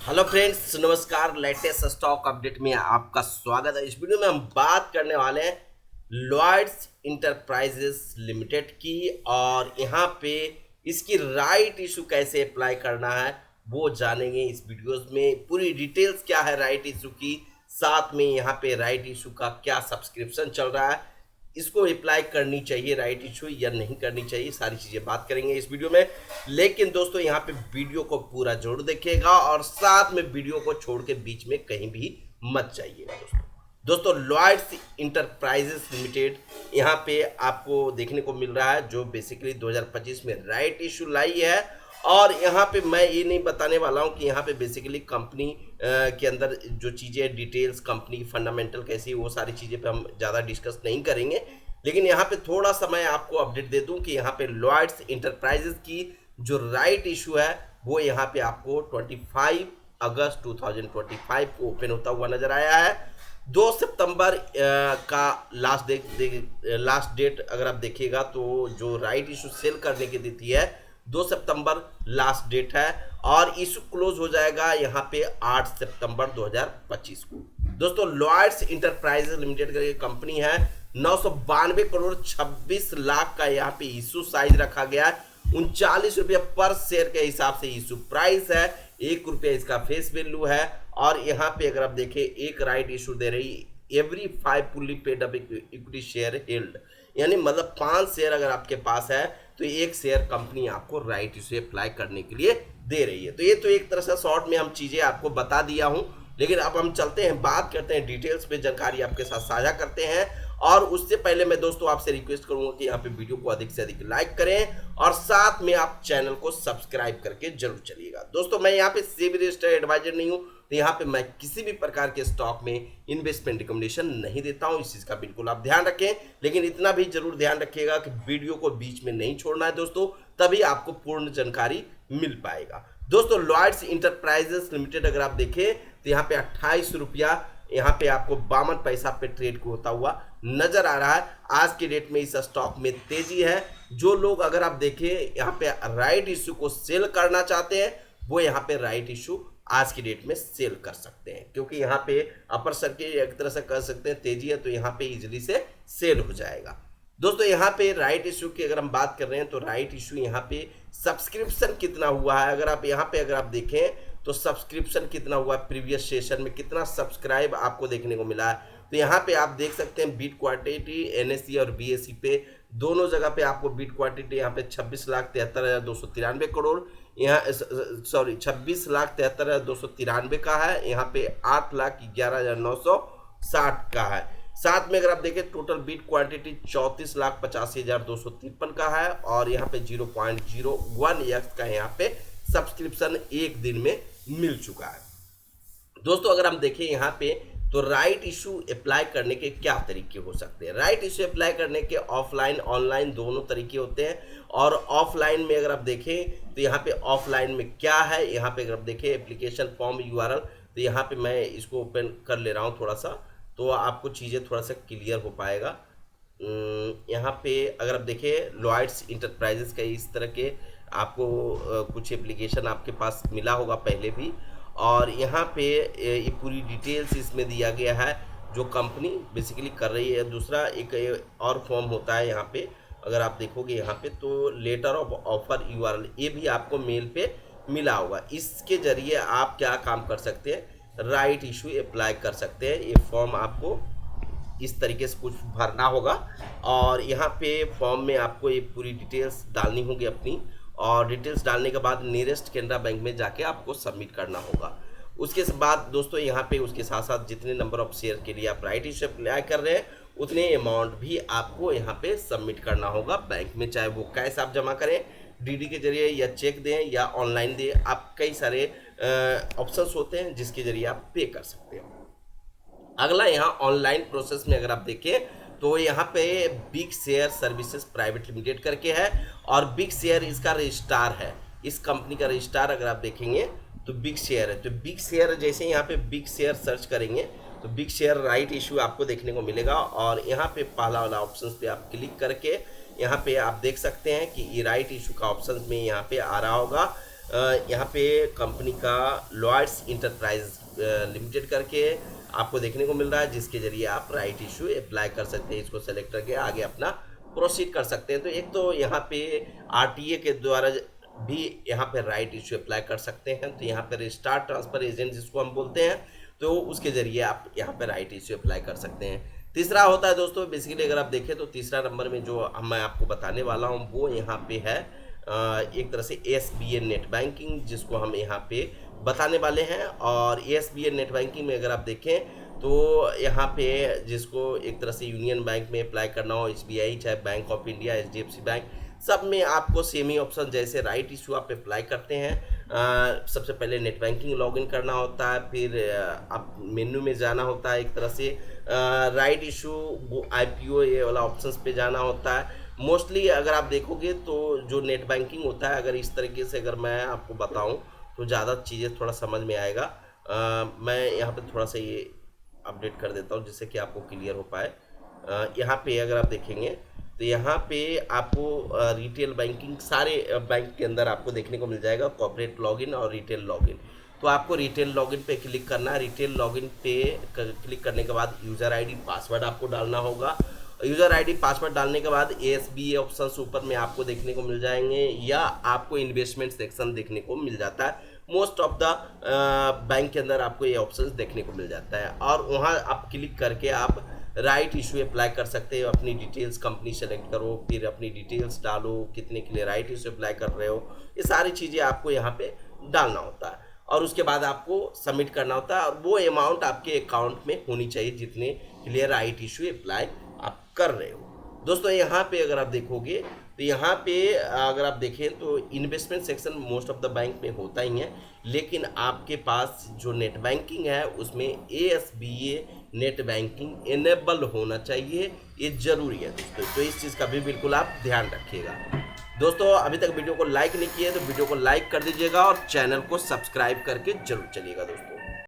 Hello friends, नमस्कार। Latest stock update में आपका स्वागत है। इस वीडियो में हम बात करने वाले हैं लॉयड्स इंटरप्राइजेस लिमिटेड की, और यहाँ पे इसकी राइट इशू कैसे अप्लाई करना है वो जानेंगे इस वीडियोस में। पूरी डिटेल्स क्या है राइट इशू की, साथ में यहाँ पे राइट इशू का क्या सब्सक्रिप्शन चल रहा है, इसको अप्लाई करनी चाहिए राइट इशू या नहीं करनी चाहिए, सारी चीज़ें बात करेंगे इस वीडियो में। लेकिन दोस्तों यहाँ पे वीडियो को पूरा जरूर देखिएगा और साथ में वीडियो को छोड़ के बीच में कहीं भी मत जाइएगा। दोस्तों लॉयड्स इंटरप्राइजेस लिमिटेड यहाँ पे आपको देखने को मिल रहा है, जो बेसिकली 2025 में राइट इशू लाई है। और यहाँ पे मैं ये नहीं बताने वाला हूँ कि यहाँ पे बेसिकली कंपनी के अंदर जो चीज़ें डिटेल्स, कंपनी फंडामेंटल कैसी है, वो सारी चीज़ें पे हम ज़्यादा डिस्कस नहीं करेंगे। लेकिन यहाँ पे थोड़ा सा मैं आपको अपडेट दे दूँ कि यहाँ पे लॉयड्स इंटरप्राइजेस की जो राइट इशू है वो यहाँ पे आपको 25 अगस्त 2025 को ओपन होता हुआ नजर आया है। 2 सितंबर का लास्ट डेट अगर आप देखिएगा तो जो राइट इशू सेल करने की तिथि है 2 सितंबर लास्ट डेट है, और इशू क्लोज हो जाएगा यहाँ पे 8 सितंबर 2025 को। दोस्तों लॉयड्स इंटरप्राइजेस लिमिटेड की कंपनी है, 992 करोड़ 26 लाख का यहाँ पे इशू साइज रखा गया है। 39 रुपये पर शेयर के हिसाब से इशू प्राइस है, 1 रुपया इसका फेस वैल्यू है। और यहाँ पे अगर आप देखें एक राइट इशू दे रही every 5 fully paid up equity share held, यानी मतलब 5 शेयर अगर आपके पास है तो 1 शेयर कंपनी आपको राइट इशू अप्लाई करने के लिए दे रही है। तो ये तो एक तरह से शॉर्ट में हम चीजें आपको बता दिया हूं, लेकिन अब हम चलते हैं, बात करते हैं डिटेल्स पे, जानकारी आपके साथ साझा करते हैं। और उससे पहले मैं दोस्तों आपसे रिक्वेस्ट करूंगा कि यहाँ पे वीडियो को अधिक से अधिक लाइक करें और साथ में आप चैनल को सब्सक्राइब करके जरूर चलिएगा। दोस्तों मैं यहाँ पे सेबी रजिस्टर्ड एडवाइजर नहीं हूँ, तो यहाँ पे मैं किसी भी प्रकार के स्टॉक में इन्वेस्टमेंट रिकमेंडेशन नहीं देता हूँ, इस चीज का बिल्कुल आप ध्यान रखें। लेकिन इतना भी जरूर ध्यान रखिएगा कि वीडियो को बीच में नहीं छोड़ना है दोस्तों, तभी आपको पूर्ण जानकारी मिल पाएगा। दोस्तों लॉयड्स इंटरप्राइजेस लिमिटेड अगर आप देखें तो यहाँ पे 28 रुपया यहाँ पे आपको 52 पैसा पे ट्रेड को होता हुआ नजर आ रहा है। आज के डेट में इस स्टॉक में तेजी है। जो लोग अगर आप देखें यहाँ पे राइट इशू को सेल करना चाहते हैं वो यहाँ पे राइट इशू आज की डेट में सेल कर सकते हैं, क्योंकि यहाँ पे अपर सर्किट एक तरह से कर सकते हैं, तेजी है तो यहाँ पे इजिली से सेल हो जाएगा। दोस्तों यहाँ पे राइट इशू की अगर हम बात कर रहे हैं तो राइट इशू यहाँ पे सब्सक्रिप्शन कितना हुआ है, अगर आप यहाँ पे अगर आप देखें तो सब्सक्रिप्शन कितना हुआ है, प्रीवियस सेशन में कितना सब्सक्राइब आपको देखने को मिला है। तो यहाँ पे आप देख सकते हैं बीट क्वांटिटी एनएससी और बीएससी पे दोनों जगह पे आपको बीट क्वांटिटी यहाँ पे 26,73,293 करोड़, यहाँ सॉरी 26,73,293 का है, यहाँ पे 8,11,960 का है। साथ में अगर आप देखें टोटल बीट क्वांटिटी 34,85,253 का है, और यहाँ पे 0.01x का यहाँ पे सब्सक्रिप्शन एक दिन में मिल चुका है। दोस्तों अगर हम देखें यहाँ पे तो राइट इशू अप्लाई करने के क्या तरीके हो सकते हैं। राइट इशू अप्लाई करने के ऑफलाइन ऑनलाइन दोनों तरीके होते हैं। और ऑफलाइन में अगर आप देखें तो यहाँ पे ऑफलाइन में क्या है, यहाँ पे अगर आप देखें एप्लीकेशन फॉर्म यूआरएल, तो यहाँ पे मैं इसको ओपन कर ले रहा हूँ थोड़ा सा, तो आपको चीज़ें थोड़ा सा क्लियर हो पाएगा। यहाँ पे अगर आप देखें लॉयड्स इंटरप्राइजेस का इस तरह के आपको कुछ एप्लीकेशन आपके पास मिला होगा पहले भी, और यहाँ पे ये पूरी डिटेल्स इसमें दिया गया है जो कंपनी बेसिकली कर रही है। दूसरा एक और फॉर्म होता है यहाँ पे, अगर आप देखोगे यहाँ पे तो लेटर ऑफ ऑफर यूआरएल, ये भी आपको मेल पे मिला होगा। इसके जरिए आप क्या काम कर सकते हैं, राइट इशू अप्लाई कर सकते हैं। ये फॉर्म आपको इस तरीके से कुछ भरना होगा, और यहाँ पे फॉर्म में आपको ये पूरी डिटेल्स डालनी होगी अपनी, और डिटेल्स डालने के बाद नियरेस्ट कैनरा बैंक में जाके आपको सबमिट करना होगा। उसके बाद दोस्तों यहाँ पे उसके साथ साथ जितने नंबर ऑफ शेयर के लिए आप राइट इशू अप्लाई कर रहे हैं उतने अमाउंट भी आपको यहाँ पे सबमिट करना होगा बैंक में, चाहे वो कैश आप जमा करें डीडी के जरिए या चेक दें या ऑनलाइन दें, आप कई सारे ऑप्शंस होते हैं जिसके जरिए आप पे कर सकते हैं। अगला यहाँ ऑनलाइन प्रोसेस में अगर आप देखें तो यहाँ पे big share services private limited करके है, और बिग शेयर इसका रजिस्ट्रार है। इस कंपनी का रजिस्ट्रार अगर आप देखेंगे तो बिग शेयर है। तो बिग शेयर जैसे यहाँ पे बिग शेयर सर्च करेंगे तो बिग शेयर राइट इशू आपको देखने को मिलेगा, और यहाँ पे पहला वाला ऑप्शन पे आप क्लिक करके यहाँ पे आप देख सकते हैं कि ये राइट इशू का ऑप्शन में यहाँ पे आ रहा होगा। यहाँ पे कंपनी का लॉयड्स इंटरप्राइज लिमिटेड करके आपको देखने को मिल रहा है, जिसके जरिए आप राइट इशू अप्लाई कर सकते हैं। इसको सेलेक्ट करके आगे अपना प्रोसीड कर सकते हैं। तो एक तो यहाँ पे आरटीए के द्वारा भी यहाँ पे राइट इशू अप्लाई कर सकते हैं। तो यहाँ पे रजिस्ट्रार ट्रांसफर एजेंट जिसको हम बोलते हैं, तो उसके जरिए आप यहाँ पे राइट इशू अप्लाई कर सकते हैं। तीसरा होता है दोस्तों, बेसिकली अगर आप देखें तो तीसरा नंबर में जो मैं आपको बताने वाला हूँ वो यहाँ पे है एक तरह से एसबीए नेट बैंकिंग, जिसको हम यहाँ पे बताने वाले हैं। और एसबीए नेट बैंकिंग में अगर आप देखें तो यहाँ पे जिसको एक तरह से यूनियन बैंक में अप्लाई करना हो, एसबीआई चाहे bank of India, HDFC bank, सब में आपको सेम ही ऑप्शन जैसे राइट इशू आप अप्लाई करते हैं। सबसे पहले नेट बैंकिंग लॉगिन करना होता है, फिर आप मेन्यू में जाना होता है, एक तरह से राइट इशू वो आईपीओ ये वाला ऑप्शंस पे जाना होता है। मोस्टली अगर आप देखोगे तो जो नेट बैंकिंग होता है, अगर इस तरीके से अगर मैं आपको बताऊं तो ज़्यादा चीज़ें थोड़ा समझ में आएगा। मैं यहाँ पे थोड़ा सा ये अपडेट कर देता हूँ जिससे कि आपको क्लियर हो पाए। यहाँ पे अगर आप देखेंगे तो यहाँ पे आपको रिटेल बैंकिंग सारे बैंक के अंदर आपको देखने को मिल जाएगा, कॉर्पोरेट लॉगिन और रिटेल लॉगिन। तो आपको रिटेल लॉगिन पे क्लिक करना है। रिटेल लॉगिन पे क्लिक करने के बाद यूज़र आईडी पासवर्ड आपको डालना होगा। यूज़र आईडी पासवर्ड डालने के बाद एएसबीए ऑप्शंस ऊपर में आपको देखने को मिल जाएंगे, या आपको इन्वेस्टमेंट सेक्शन देखने को मिल जाता है। मोस्ट ऑफ द बैंक के अंदर आपको ये ऑप्शंस देखने को मिल जाता है, और वहाँ आप क्लिक करके आप राइट इशू अप्लाई कर सकते हो। अपनी डिटेल्स कंपनी सेलेक्ट करो, फिर अपनी डिटेल्स डालो, कितने के लिए राइट इशू अप्लाई कर रहे हो, ये सारी चीज़ें आपको यहाँ पे डालना होता है। और उसके बाद आपको सबमिट करना होता है, और वो अमाउंट आपके अकाउंट में होनी चाहिए जितने के लिए राइट इशू अप्लाई आप कर रहे हो। दोस्तों यहाँ पे अगर आप देखोगे तो यहाँ पे अगर आप देखें तो investment section most of the bank में होता ही है, लेकिन आपके पास जो नेट बैंकिंग है उसमें एएसबीए नेट बैंकिंग इनेबल होना चाहिए, ये जरूरी है दोस्तों। तो इस चीज़ का भी बिल्कुल आप ध्यान रखिएगा। दोस्तों अभी तक वीडियो को लाइक नहीं किया तो वीडियो को लाइक कर दीजिएगा, और चैनल को सब्सक्राइब करके जरूर चलिएगा दोस्तों।